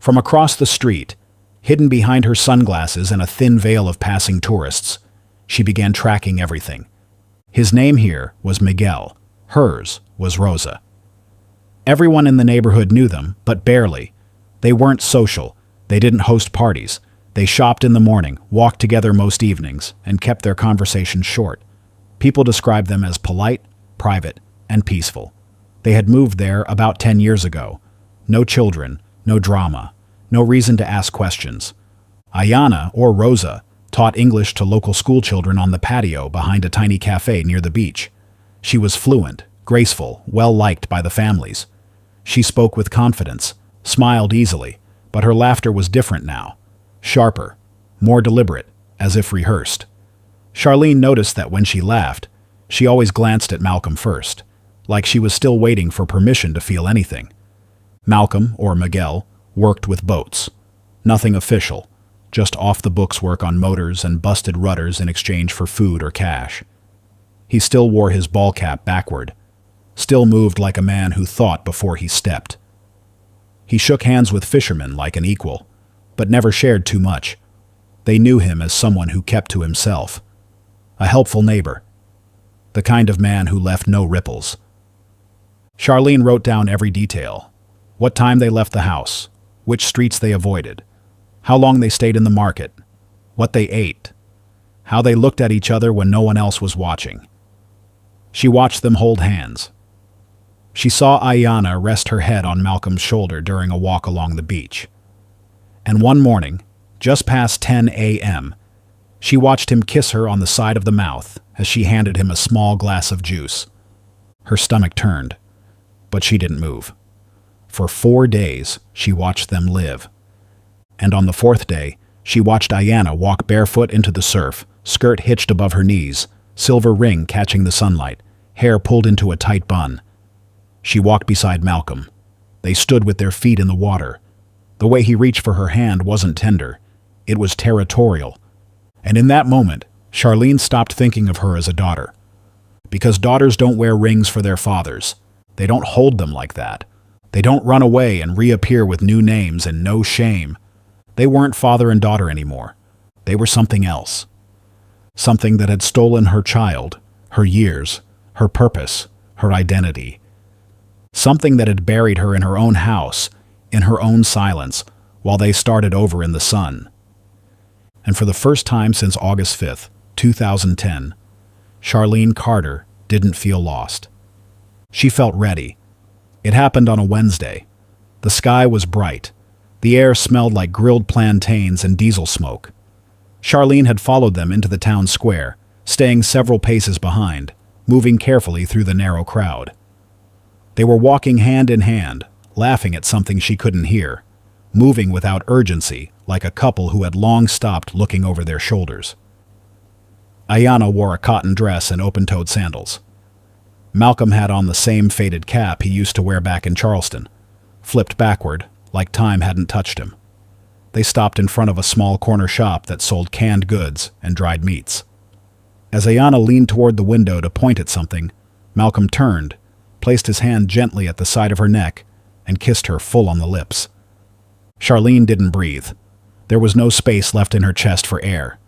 From across the street, hidden behind her sunglasses and a thin veil of passing tourists, she began tracking everything. His name here was Miguel. Hers was Rosa. Everyone in the neighborhood knew them, but barely. They weren't social. They didn't host parties. They shopped in the morning, walked together most evenings, and kept their conversations short. People described them as polite, private, and peaceful. They had moved there about 10 years ago. No children, no drama, no reason to ask questions. Ayana, or Rosa, taught English to local schoolchildren on the patio behind a tiny cafe near the beach. She was fluent, graceful, well-liked by the families. She spoke with confidence, smiled easily, but her laughter was different now. Sharper, more deliberate, as if rehearsed. Charlene noticed that when she laughed, she always glanced at Malcolm first, like she was still waiting for permission to feel anything. Malcolm, or Miguel, worked with boats. Nothing official, just off-the-books work on motors and busted rudders in exchange for food or cash. He still wore his ball cap backward, still moved like a man who thought before he stepped. He shook hands with fishermen like an equal, but never shared too much. They knew him as someone who kept to himself. A helpful neighbor. The kind of man who left no ripples. Charlene wrote down every detail. What time they left the house, which streets they avoided, how long they stayed in the market, what they ate, how they looked at each other when no one else was watching. She watched them hold hands. She saw Ayana rest her head on Malcolm's shoulder during a walk along the beach. And one morning, just past 10 a.m., she watched him kiss her on the side of the mouth as she handed him a small glass of juice. Her stomach turned, but she didn't move. For 4 days, she watched them live. And on the 4th day, she watched Ayanna walk barefoot into the surf, skirt hitched above her knees, silver ring catching the sunlight, hair pulled into a tight bun. She walked beside Malcolm. They stood with their feet in the water. The way he reached for her hand wasn't tender. It was territorial. And in that moment, Charlene stopped thinking of her as a daughter. Because daughters don't wear rings for their fathers. They don't hold them like that. They don't run away and reappear with new names and no shame. They weren't father and daughter anymore. They were something else. Something that had stolen her child, her years, her purpose, her identity. Something that had buried her in her own house, in her own silence, while they started over in the sun. And for the first time since August 5th, 2010, Charlene Carter didn't feel lost. She felt ready. It happened on a Wednesday. The sky was bright. The air smelled like grilled plantains and diesel smoke. Charlene had followed them into the town square, staying several paces behind, moving carefully through the narrow crowd. They were walking hand in hand, laughing at something she couldn't hear, moving without urgency, like a couple who had long stopped looking over their shoulders. Ayanna wore a cotton dress and open-toed sandals. Malcolm had on the same faded cap he used to wear back in Charleston, flipped backward, like time hadn't touched him. They stopped in front of a small corner shop that sold canned goods and dried meats. As Ayanna leaned toward the window to point at something, Malcolm turned, placed his hand gently at the side of her neck, and kissed her full on the lips. Charlene didn't breathe. There was no space left in her chest for air,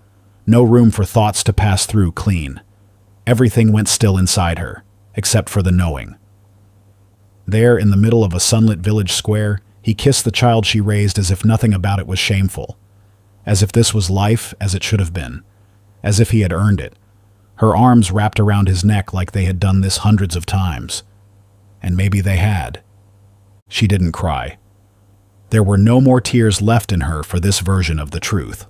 no room for thoughts to pass through clean. Everything went still inside her, except for the knowing. There, in the middle of a sunlit village square, he kissed the child she raised as if nothing about it was shameful, as if this was life as it should have been, as if he had earned it. Her arms wrapped around his neck like they had done this hundreds of times. And maybe they had. She didn't cry. There were no more tears left in her for this version of the truth.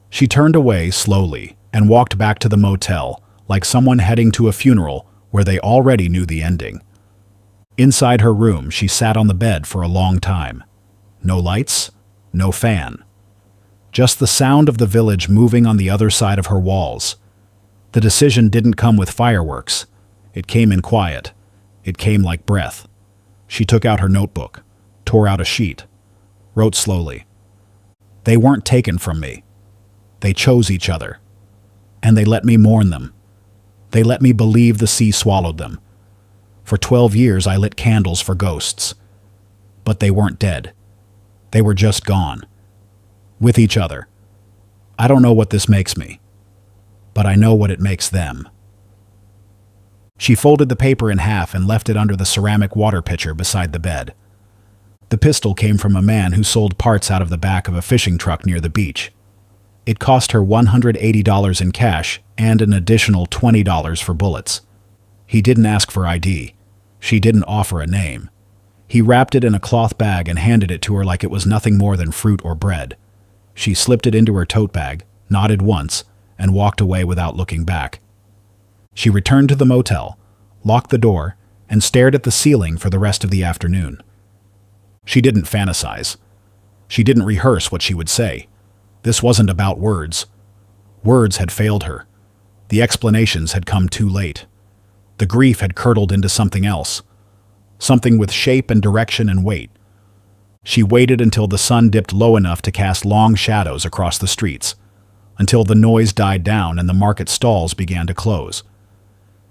She turned away slowly and walked back to the motel, like someone heading to a funeral where they already knew the ending. Inside her room, she sat on the bed for a long time. No lights, no fan. Just the sound of the village moving on the other side of her walls. The decision didn't come with fireworks. It came in quiet. It came like breath. She took out her notebook, tore out a sheet, wrote slowly. They weren't taken from me. They chose each other. And they let me mourn them. They let me believe the sea swallowed them. For 12 years I lit candles for ghosts. But they weren't dead. They were just gone. With each other. I don't know what this makes me. But I know what it makes them. She folded the paper in half and left it under the ceramic water pitcher beside the bed. The pistol came from a man who sold parts out of the back of a fishing truck near the beach. It cost her $180 in cash and an additional $20 for bullets. He didn't ask for ID. She didn't offer a name. He wrapped it in a cloth bag and handed it to her like it was nothing more than fruit or bread. She slipped it into her tote bag, nodded once, and walked away without looking back. She returned to the motel, locked the door, and stared at the ceiling for the rest of the afternoon. She didn't fantasize. She didn't rehearse what she would say. This wasn't about words. Words had failed her. The explanations had come too late. The grief had curdled into something else. Something with shape and direction and weight. She waited until the sun dipped low enough to cast long shadows across the streets, until the noise died down and the market stalls began to close.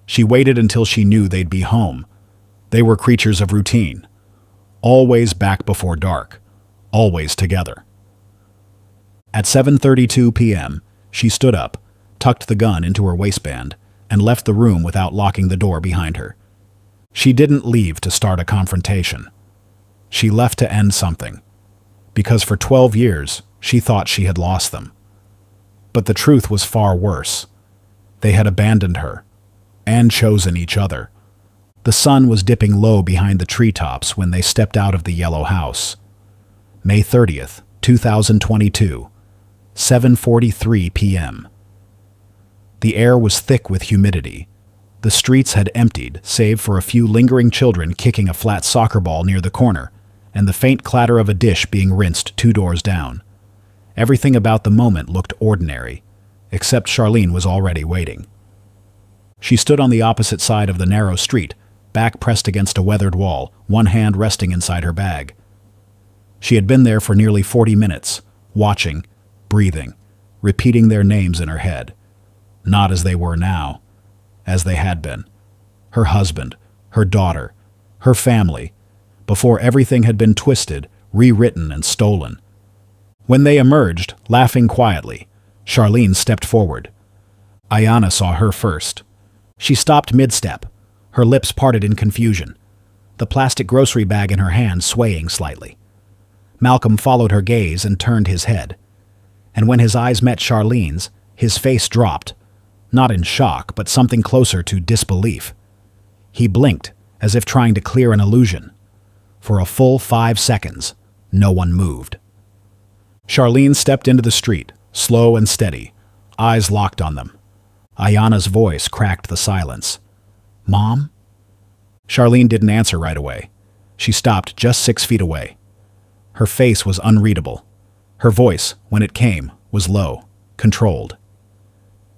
She waited until she knew they'd be home. They were creatures of routine. Always back before dark. Always together. At 7:32 p.m., she stood up, tucked the gun into her waistband, and left the room without locking the door behind her. She didn't leave to start a confrontation. She left to end something. Because for 12 years, she thought she had lost them. But the truth was far worse. They had abandoned her. And chosen each other. The sun was dipping low behind the treetops when they stepped out of the yellow house. May 30th, 2022, 7:43 p.m. The air was thick with humidity. The streets had emptied, save for a few lingering children kicking a flat soccer ball near the corner, and the faint clatter of a dish being rinsed 2 doors down. Everything about the moment looked ordinary, except Charlene was already waiting. She stood on the opposite side of the narrow street, back pressed against a weathered wall, one hand resting inside her bag. She had been there for nearly 40 minutes, watching, breathing, repeating their names in her head. Not as they were now, as they had been. Her husband, her daughter, her family, before everything had been twisted, rewritten, and stolen. When they emerged, laughing quietly, Charlene stepped forward. Ayanna saw her first. She stopped mid-step, her lips parted in confusion, the plastic grocery bag in her hand swaying slightly. Malcolm followed her gaze and turned his head. And when his eyes met Charlene's, his face dropped, not in shock, but something closer to disbelief. He blinked, as if trying to clear an illusion. For a full 5 seconds, no one moved. Charlene stepped into the street, slow and steady, eyes locked on them. Ayanna's voice cracked the silence. "Mom?" Charlene didn't answer right away. She stopped just 6 feet away. Her face was unreadable. Her voice, when it came, was low, controlled.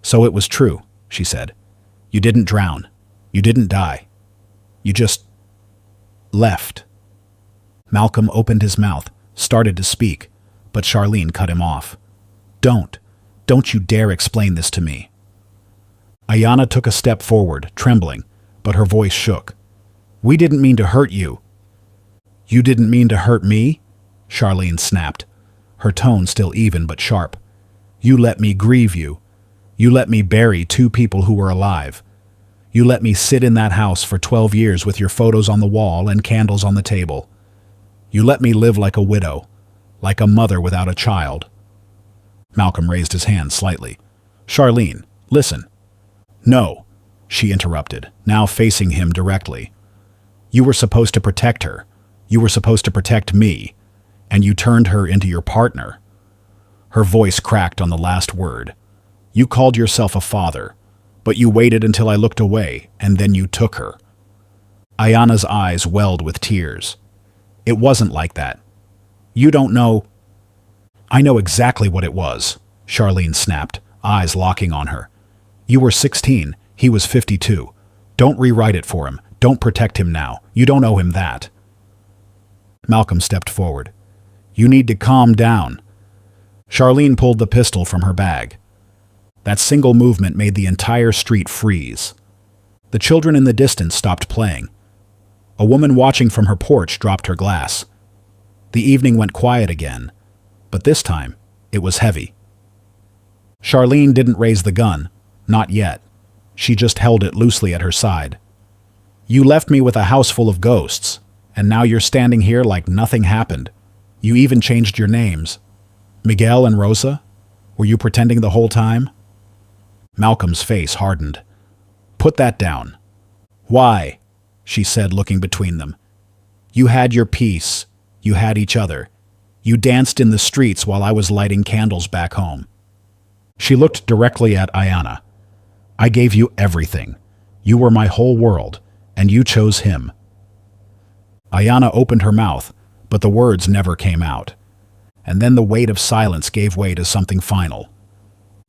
"So it was true," she said. "You didn't drown. You didn't die. You just left." Malcolm opened his mouth, started to speak, but Charlene cut him off. Don't you dare explain this to me." Ayanna took a step forward, trembling, but her voice shook. "We didn't mean to hurt you." "You didn't mean to hurt me?" Charlene snapped, her tone still even but sharp. "You let me grieve you. You let me bury 2 people who were alive. You let me sit in that house for 12 years with your photos on the wall and candles on the table. You let me live like a widow, like a mother without a child." Malcolm raised his hand slightly. "Charlene, listen." "No," she interrupted, now facing him directly. "You were supposed to protect her. You were supposed to protect me. And you turned her into your partner." Her voice cracked on the last word. "You called yourself a father, but you waited until I looked away, and then you took her." Ayanna's eyes welled with tears. "It wasn't like that. You don't know." "I know exactly what it was," Charlene snapped, eyes locking on her. "You were 16, he was 52. Don't rewrite it for him. Don't protect him now. You don't owe him that." Malcolm stepped forward. "You need to calm down." Charlene pulled the pistol from her bag. That single movement made the entire street freeze. The children in the distance stopped playing. A woman watching from her porch dropped her glass. The evening went quiet again, but this time it was heavy. Charlene didn't raise the gun, not yet. She just held it loosely at her side. "You left me with a house full of ghosts, and now you're standing here like nothing happened. You even changed your names. Miguel and Rosa? Were you pretending the whole time?" Malcolm's face hardened. "Put that down." "Why?" she said, looking between them. "You had your peace. You had each other. You danced in the streets while I was lighting candles back home." She looked directly at Ayanna. "I gave you everything. You were my whole world, and you chose him." Ayanna opened her mouth, but the words never came out. And then the weight of silence gave way to something final.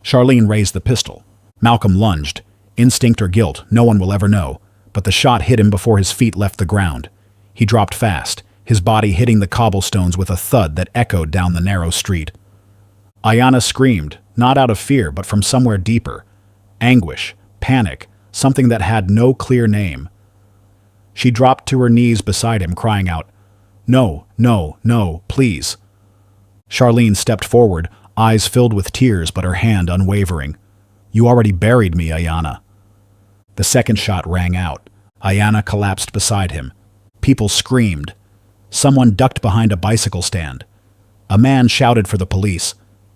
Charlene raised the pistol. Malcolm lunged. Instinct or guilt, no one will ever know, but the shot hit him before his feet left the ground. He dropped fast, his body hitting the cobblestones with a thud that echoed down the narrow street. Ayanna screamed, not out of fear, but from somewhere deeper. Anguish, panic, something that had no clear name. She dropped to her knees beside him, crying out, "No, no, no, please." Charlene stepped forward, eyes filled with tears but her hand unwavering. "You already buried me, Ayanna." The second shot rang out. Ayanna collapsed beside him. People screamed. Someone ducked behind a bicycle stand. A man shouted for the police.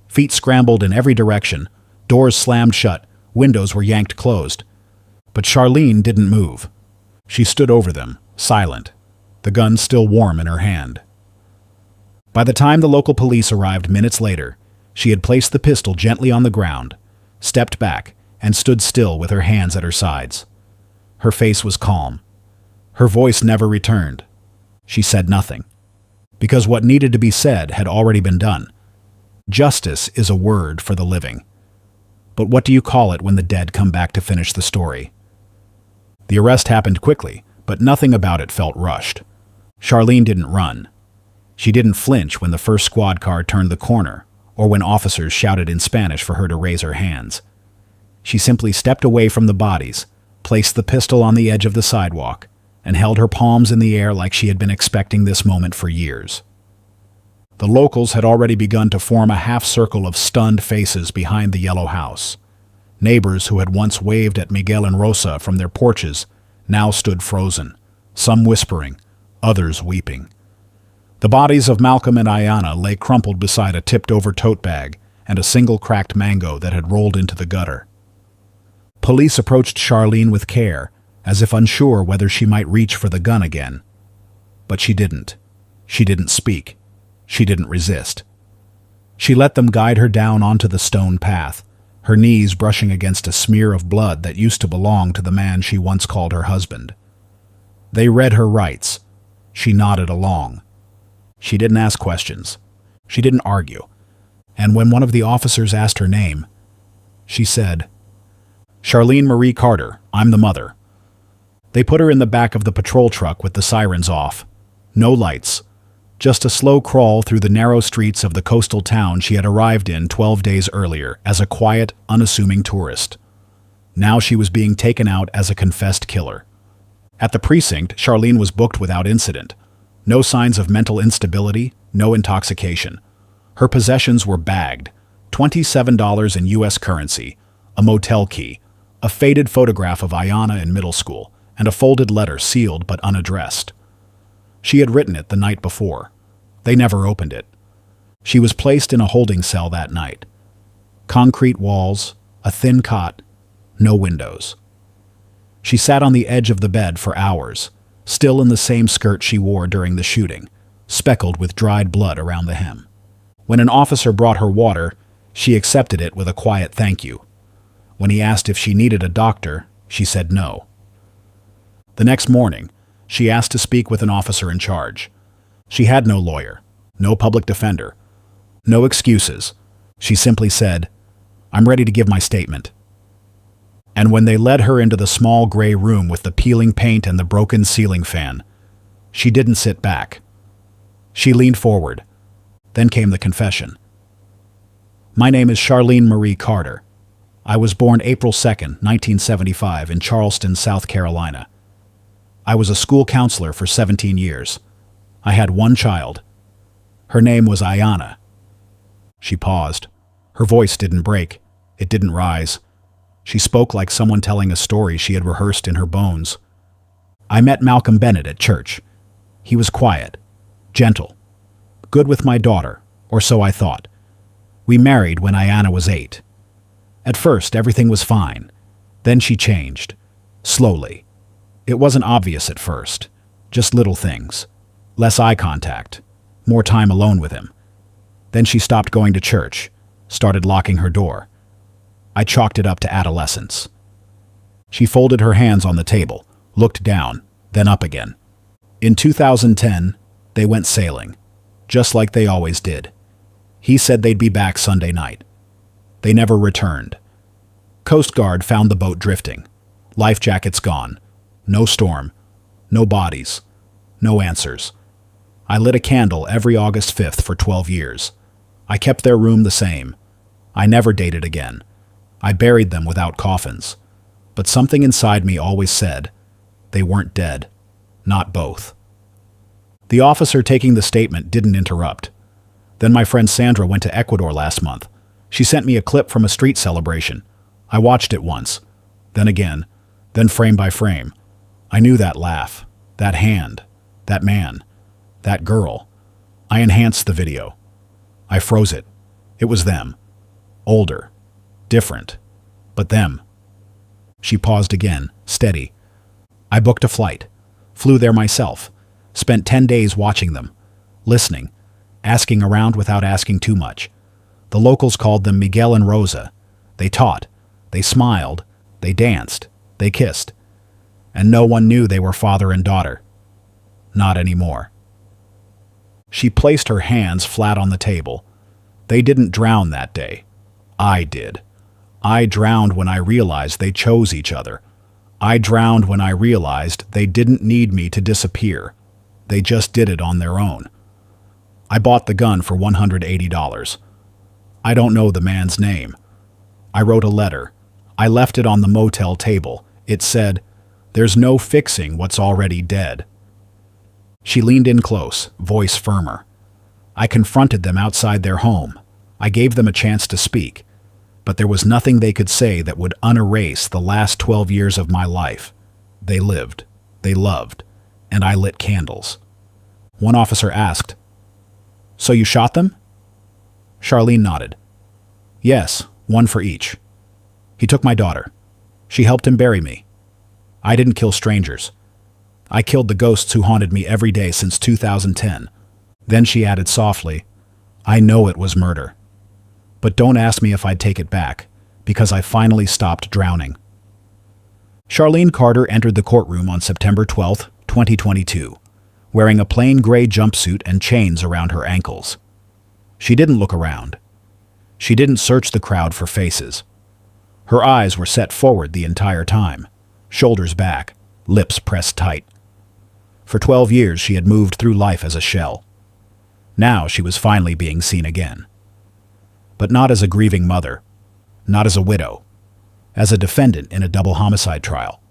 Feet scrambled in every direction. Doors slammed shut. Windows were yanked closed. But Charlene didn't move. She stood over them, silent, the gun still warm in her hand. By the time the local police arrived minutes later, she had placed the pistol gently on the ground, stepped back, and stood still with her hands at her sides. Her face was calm. Her voice never returned. She said nothing. Because what needed to be said had already been done. Justice is a word for the living. But what do you call it when the dead come back to finish the story? The arrest happened quickly, but nothing about it felt rushed. Charlene didn't run. She didn't flinch when the first squad car turned the corner, or when officers shouted in Spanish for her to raise her hands. She simply stepped away from the bodies, placed the pistol on the edge of the sidewalk, and held her palms in the air like she had been expecting this moment for years. The locals had already begun to form a half-circle of stunned faces behind the yellow house. Neighbors who had once waved at Miguel and Rosa from their porches now stood frozen, some whispering, others weeping. The bodies of Malcolm and Ayanna lay crumpled beside a tipped-over tote bag and a single cracked mango that had rolled into the gutter. Police approached Charlene with care, as if unsure whether she might reach for the gun again. But she didn't. She didn't speak. She didn't resist. She let them guide her down onto the stone path, her knees brushing against a smear of blood that used to belong to the man she once called her husband. They read her rights. She nodded along. She didn't ask questions. She didn't argue. And when one of the officers asked her name, she said, "Charlene Marie Carter, I'm the mother." They put her in the back of the patrol truck with the sirens off. No lights. Just a slow crawl through the narrow streets of the coastal town she had arrived in 12 days earlier as a quiet, unassuming tourist. Now she was being taken out as a confessed killer. At the precinct, Charlene was booked without incident. No signs of mental instability, no intoxication. Her possessions were bagged, $27 in U.S. currency, a motel key, a faded photograph of Ayanna in middle school, and a folded letter sealed but unaddressed. She had written it the night before. They never opened it. She was placed in a holding cell that night. Concrete walls, a thin cot, no windows. She sat on the edge of the bed for hours, still in the same skirt she wore during the shooting, speckled with dried blood around the hem. When an officer brought her water, she accepted it with a quiet thank you. When he asked if she needed a doctor, she said no. The next morning, she asked to speak with an officer in charge. She had no lawyer, no public defender, no excuses. She simply said, "I'm ready to give my statement." And when they led her into the small gray room with the peeling paint and the broken ceiling fan, she didn't sit back. She leaned forward. Then came the confession. "My name is Charlene Marie Carter. I was born April 2nd, 1975 in Charleston, South Carolina. I was a school counselor for 17 years. I had one child. Her name was Ayanna." She paused. Her voice didn't break. It didn't rise. She spoke like someone telling a story she had rehearsed in her bones. "I met Malcolm Bennett at church. He was quiet, gentle, good with my daughter, or so I thought. We married when Ayanna was 8. At first, everything was fine. Then she changed. Slowly. It wasn't obvious at first. Just little things. Less eye contact. More time alone with him. Then she stopped going to church. Started locking her door. I chalked it up to adolescence." She folded her hands on the table, looked down, then up again. "In 2010, they went sailing. Just like they always did. He said they'd be back Sunday night. They never returned. Coast Guard found the boat drifting. Life jackets gone. No storm. No bodies. No answers. I lit a candle every August 5th for 12 years. I kept their room the same. I never dated again. I buried them without coffins. But something inside me always said, they weren't dead. Not both." The officer taking the statement didn't interrupt. "Then my friend Sandra went to Ecuador last month. She sent me a clip from a street celebration. I watched it once. Then again. Then frame by frame. I knew that laugh. That hand. That man. That girl. I enhanced the video. I froze it. It was them. Older. Different. But them." She paused again, steady. "I booked a flight. Flew there myself. Spent 10 days watching them. Listening. asking around without asking too much. The locals called them Miguel and Rosa. They taught, they smiled, they danced, they kissed. And no one knew they were father and daughter. Not anymore. She placed her hands flat on the table. They didn't drown that day. I did. I drowned when I realized they chose each other. I drowned when I realized they didn't need me to disappear. They just did it on their own. I bought the gun for $180. I don't know the man's name. I wrote a letter. I left it on the motel table. It said, "There's no fixing what's already dead." She leaned in close, voice firmer. I confronted them outside their home. I gave them a chance to speak. But there was nothing they could say that would unerase the last 12 years of my life. They lived, they loved, and I lit candles. One officer asked, "So you shot them?" Charlene nodded. "Yes, one for each. He took my daughter. She helped him bury me. I didn't kill strangers. I killed the ghosts who haunted me every day since 2010. Then she added softly, "I know it was murder. But don't ask me if I'd take it back, because I finally stopped drowning." Charlene Carter entered the courtroom on September 12, 2022, wearing a plain gray jumpsuit and chains around her ankles. She didn't look around. She didn't search the crowd for faces. Her eyes were set forward the entire time, shoulders back, lips pressed tight. For 12 years she had moved through life as a shell. Now she was finally being seen again. But not as a grieving mother, not as a widow, as a defendant in a double homicide trial.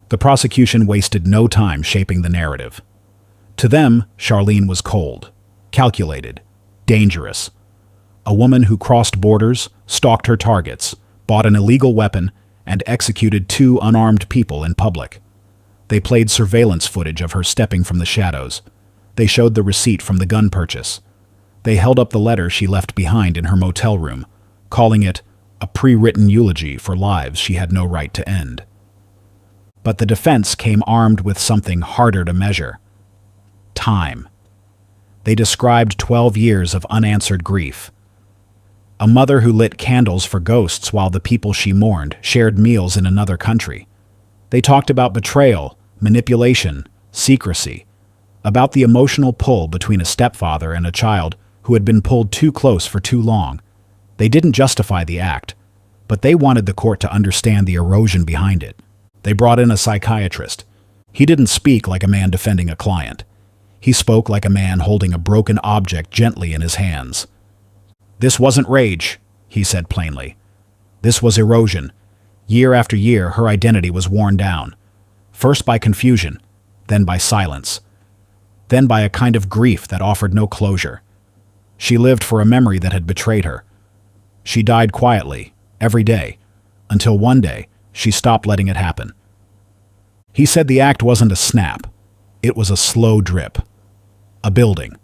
The prosecution wasted no time shaping the narrative. To them, Charlene was cold, calculated, dangerous. A woman who crossed borders, stalked her targets, bought an illegal weapon, and executed 2 unarmed people in public. They played surveillance footage of her stepping from the shadows. They showed the receipt from the gun purchase. They held up the letter she left behind in her motel room, calling it a pre-written eulogy for lives she had no right to end. But the defense came armed with something harder to measure: time. They described 12 years of unanswered grief. A mother who lit candles for ghosts while the people she mourned shared meals in another country. They talked about betrayal, manipulation, secrecy, about the emotional pull between a stepfather and a child who had been pulled too close for too long. They didn't justify the act, but they wanted the court to understand the erosion behind it. They brought in a psychiatrist. He didn't speak like a man defending a client. He spoke like a man holding a broken object gently in his hands. "This wasn't rage," he said plainly. "This was erosion. Year after year, her identity was worn down. First by confusion, then by silence, then by a kind of grief that offered no closure. She lived for a memory that had betrayed her. She died quietly, every day, until one day she stopped letting it happen." He said the act wasn't a snap. It was a slow drip. A building.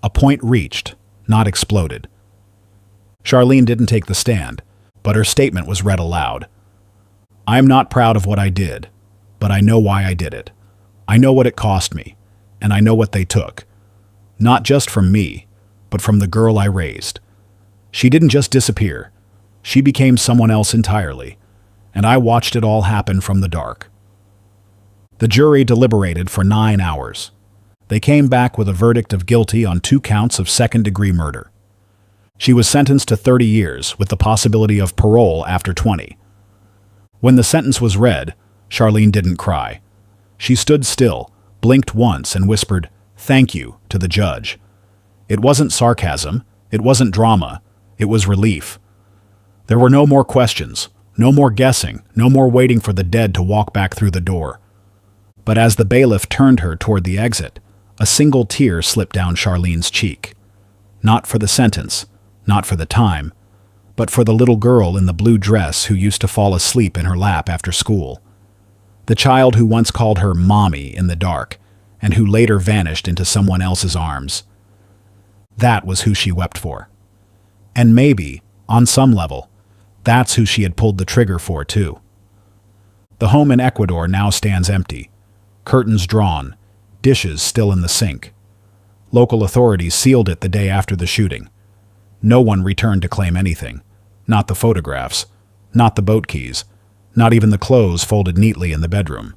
A point reached, not exploded. Charlene didn't take the stand, but her statement was read aloud. "I'm not proud of what I did, but I know why I did it. I know what it cost me, and I know what they took. Not just from me, but from the girl I raised. She didn't just disappear. She became someone else entirely, and I watched it all happen from the dark." The jury deliberated for 9 hours. They came back with a verdict of guilty on 2 counts of second-degree murder. She was sentenced to 30 years with the possibility of parole after 20. When the sentence was read, Charlene didn't cry. She stood still, blinked once, and whispered, "Thank you," to the judge. It wasn't sarcasm, it wasn't drama, it was relief. There were no more questions, no more guessing, no more waiting for the dead to walk back through the door. But as the bailiff turned her toward the exit, a single tear slipped down Charlene's cheek. Not for the sentence, not for the time, but for the little girl in the blue dress who used to fall asleep in her lap after school. The child who once called her Mommy in the dark, and who later vanished into someone else's arms. That was who she wept for. And maybe, on some level, that's who she had pulled the trigger for too. The home in Ecuador now stands empty, curtains drawn, dishes still in the sink. Local authorities sealed it the day after the shooting. No one returned to claim anything. Not the photographs, not the boat keys, not even the clothes folded neatly in the bedroom.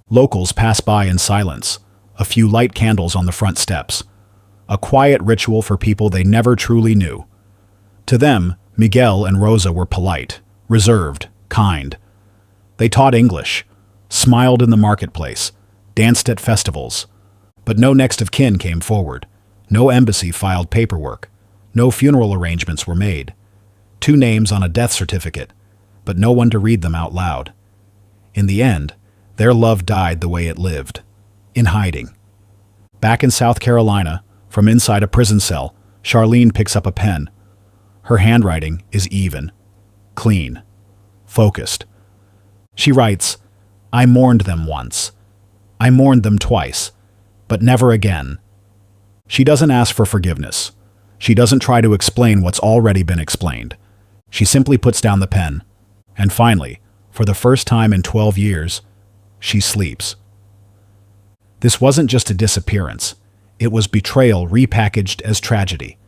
Locals passed by in silence, a few light candles on the front steps. A quiet ritual for people they never truly knew. To them, Miguel and Rosa were polite, reserved, kind. They taught English, smiled in the marketplace, danced at festivals. But no next of kin came forward. No embassy filed paperwork. No funeral arrangements were made. 2 names on a death certificate, but no one to read them out loud. In the end, their love died the way it lived, in hiding. Back in South Carolina, from inside a prison cell, Charlene picks up a pen. Her handwriting is even, clean, focused. She writes, "I mourned them once. I mourned them twice, but never again." She doesn't ask for forgiveness. She doesn't try to explain what's already been explained. She simply puts down the pen. And finally, for the first time in 12 years, she sleeps. This wasn't just a disappearance. It was betrayal repackaged as tragedy.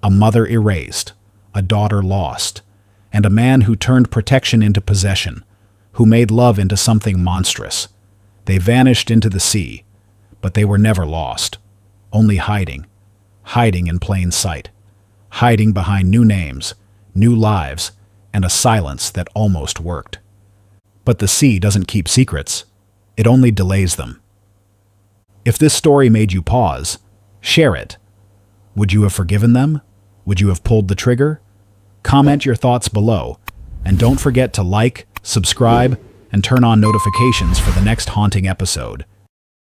A mother erased, a daughter lost, and a man who turned protection into possession, who made love into something monstrous. They vanished into the sea, but they were never lost. Only hiding in plain sight, hiding behind new names, new lives, and a silence that almost worked. But the sea doesn't keep secrets. It only delays them. If this story made you pause, share it. Would you have forgiven them? Would you have pulled the trigger? Comment your thoughts below, and don't forget to like, subscribe, and turn on notifications for the next haunting episode.